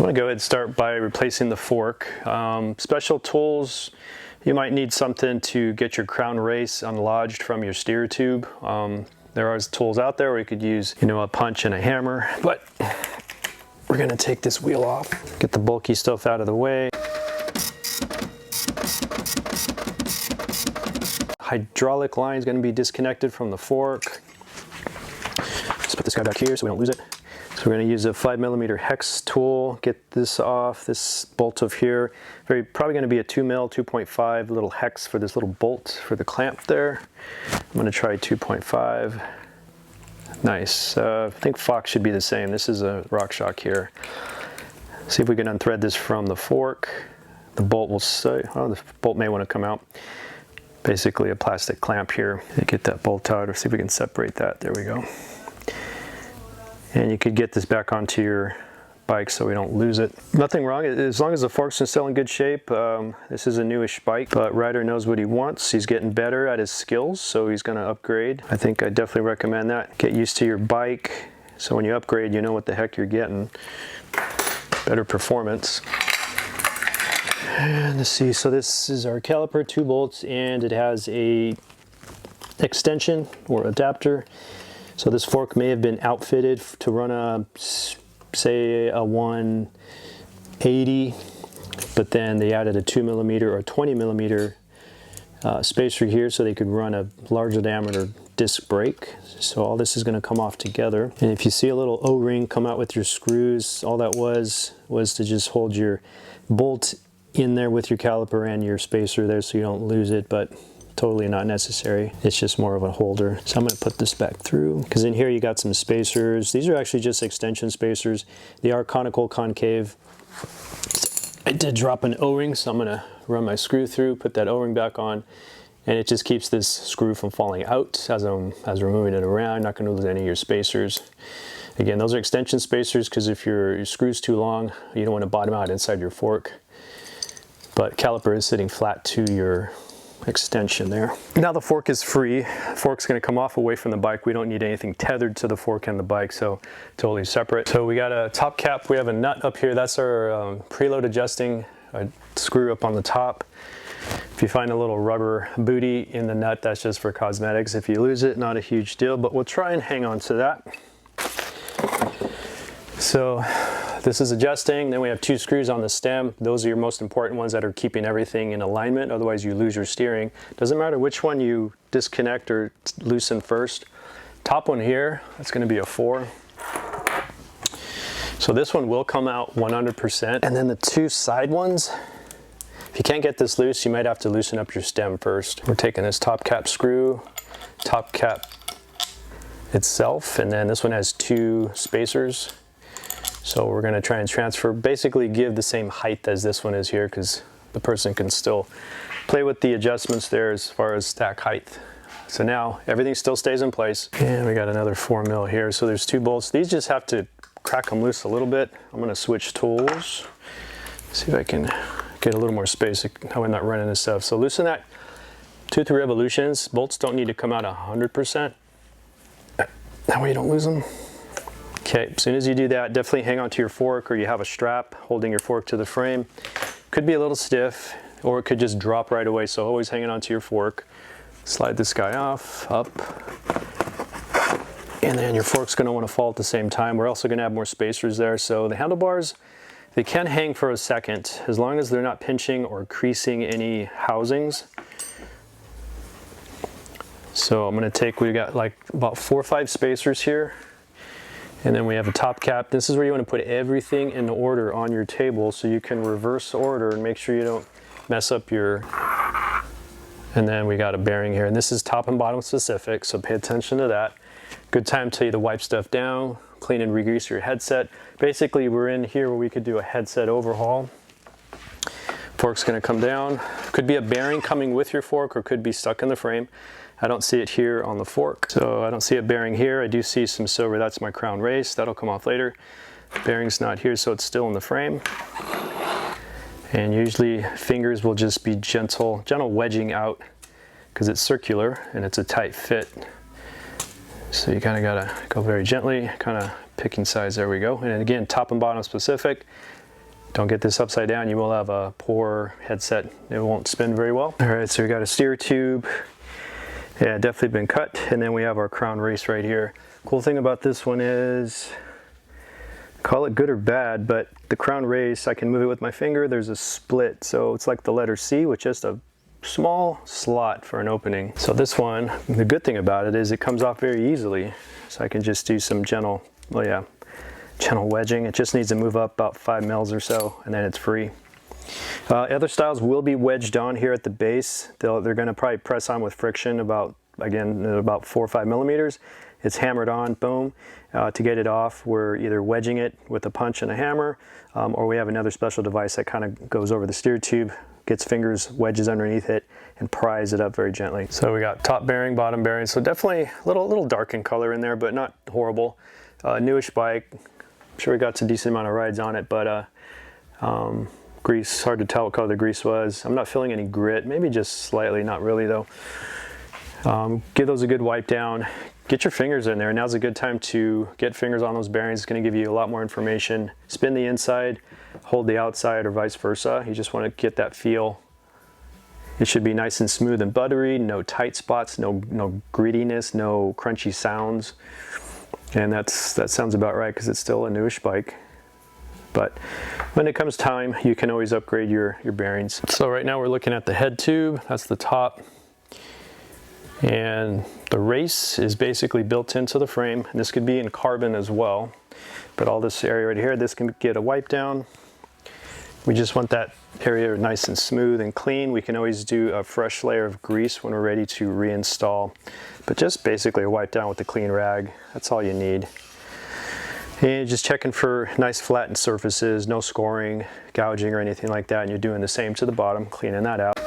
I'm going to go ahead and start by replacing the fork. Special tools, you might need something to get your crown race unlodged from your steer tube. There are tools out there where you could use, a punch and a hammer, but we're going to take this wheel off, get the bulky stuff out of the way. Hydraulic line is going to be disconnected from the fork. Let's put this guy back here so we don't lose it. So we're going to use a 5mm hex tool, get this off, this bolt of here. Probably going to be a 2mm, 2.5 little hex for this little bolt for the clamp there. I'm going to try 2.5. Nice. I think Fox should be the same. This is a RockShox here. See if we can unthread this from the fork. The bolt will say, oh, the bolt may want to come out. Basically a plastic clamp here. Get that bolt out, or see if we can separate that. There we go. And you could get this back onto your bike so we don't lose it. Nothing wrong, as long as the fork's still in good shape. This is a newish bike, but Ryder knows what he wants. He's getting better at his skills, so he's gonna upgrade. I think I definitely recommend that. Get used to your bike, so when you upgrade, you know what the heck you're getting. Better performance. And let's see, so this is our caliper, 2 bolts, and it has a extension or adapter. So this fork may have been outfitted to run a, say, a 180, but then they added a 2mm or 20mm spacer here so they could run a larger diameter disc brake. So all this is going to come off together. And if you see a little O-ring come out with your screws, all that was to just hold your bolt in there with your caliper and your spacer there so you don't lose it, but totally not necessary. It's just more of a holder. So I'm going to put this back through, because in here you got some spacers. These are actually just extension spacers. They are conical concave. I did drop an O-ring, so I'm going to run my screw through, put that O-ring back on, and it just keeps this screw from falling out as I'm moving it around. Not going to lose any of your spacers. Again, those are extension spacers because if your screw's too long, you don't want to bottom out inside your fork. But caliper is sitting flat to your extension there. Now the fork is free. The fork's going to come off away from the bike. We don't need anything tethered to the fork and the bike, so totally separate. So we got a top cap. We have a nut up here. That's our preload adjusting screw up on the top. If you find a little rubber booty in the nut, that's just for cosmetics. If you lose it, not a huge deal, but we'll try and hang on to that. So this is adjusting. Then we have 2 screws on the stem. Those are your most important ones that are keeping everything in alignment. Otherwise you lose your steering. Doesn't matter which one you disconnect or loosen first. Top one here, that's going to be a 4. So this one will come out 100%. And then the 2 side ones, if you can't get this loose, you might have to loosen up your stem first. We're taking this top cap screw, top cap itself, and then this one has 2 spacers. So we're going to try and transfer, basically give the same height as this one is here, because the person can still play with the adjustments there as far as stack height. So now everything still stays in place. And we got another 4mm here. So there's 2 bolts. These just have to crack them loose a little bit. I'm going to switch tools. See if I can get a little more space, how I'm not running this stuff. So loosen that 2-3 revolutions. Bolts don't need to come out 100%. That way you don't lose them. Okay, as soon as you do that, definitely hang on to your fork, or you have a strap holding your fork to the frame. Could be a little stiff, or it could just drop right away, so always hanging on to your fork. Slide this guy off, up, and then your fork's going to want to fall at the same time. We're also going to have more spacers there, so the handlebars, they can hang for a second, as long as they're not pinching or creasing any housings. So I'm going to take, we got like about 4 or 5 spacers here. And then we have a top cap. This is where you want to put everything in order on your table so you can reverse order and make sure you don't mess up your... And then we got a bearing here. And this is top and bottom specific, so pay attention to that. Good time to either wipe stuff down, clean and re-grease your headset. Basically, we're in here where we could do a headset overhaul. Fork's going to come down. Could be a bearing coming with your fork, or could be stuck in the frame. I don't see it here on the fork, so I don't see a bearing here. I do see some silver. That's my crown race. That'll come off later. Bearing's not here, so it's still in the frame. And usually fingers will just be gentle wedging out, because it's circular and it's a tight fit. So you kind of got to go very gently, kind of picking size. There we go. And again, top and bottom specific. Don't get this upside down, you will have a poor headset. It won't spin very well. All right, so we got a steer tube. Yeah, definitely been cut. And then we have our crown race right here. Cool thing about this one is, call it good or bad, but the crown race, I can move it with my finger. There's a split, so it's like the letter C with just a small slot for an opening. So this one, the good thing about it is it comes off very easily. So I can just do some gentle, gentle wedging. It just needs to move up about 5 mils or so, and then it's free. Other styles will be wedged on here at the base. They're going to probably press on with friction about 4 or 5 millimeters. It's hammered on, boom. To get it off, we're either wedging it with a punch and a hammer, or we have another special device that kind of goes over the steer tube, gets fingers, wedges underneath it, and pries it up very gently. So we got top bearing, bottom bearing. So definitely a little dark in color in there, but not horrible. Newish bike. I'm sure we got a decent amount of rides on it, but grease, hard to tell what color the grease was. I'm not feeling any grit, maybe just slightly, not really though. Give those a good wipe down. Get your fingers in there. Now's a good time to get fingers on those bearings. It's going to give you a lot more information. Spin the inside, hold the outside, or vice versa. You just want to get that feel. It should be nice and smooth and buttery, no tight spots, no grittiness, no crunchy sounds. And that sounds about right because it's still a newish bike. But when it comes time, you can always upgrade your bearings. So right now we're looking at the head tube. That's the top. And the race is basically built into the frame. And this could be in carbon as well. But all this area right here, this can get a wipe down. We just want that area nice and smooth and clean. We can always do a fresh layer of grease when we're ready to reinstall. But just basically a wipe down with the clean rag. That's all you need. And just checking for nice flattened surfaces, no scoring, gouging or anything like that. And you're doing the same to the bottom, cleaning that out.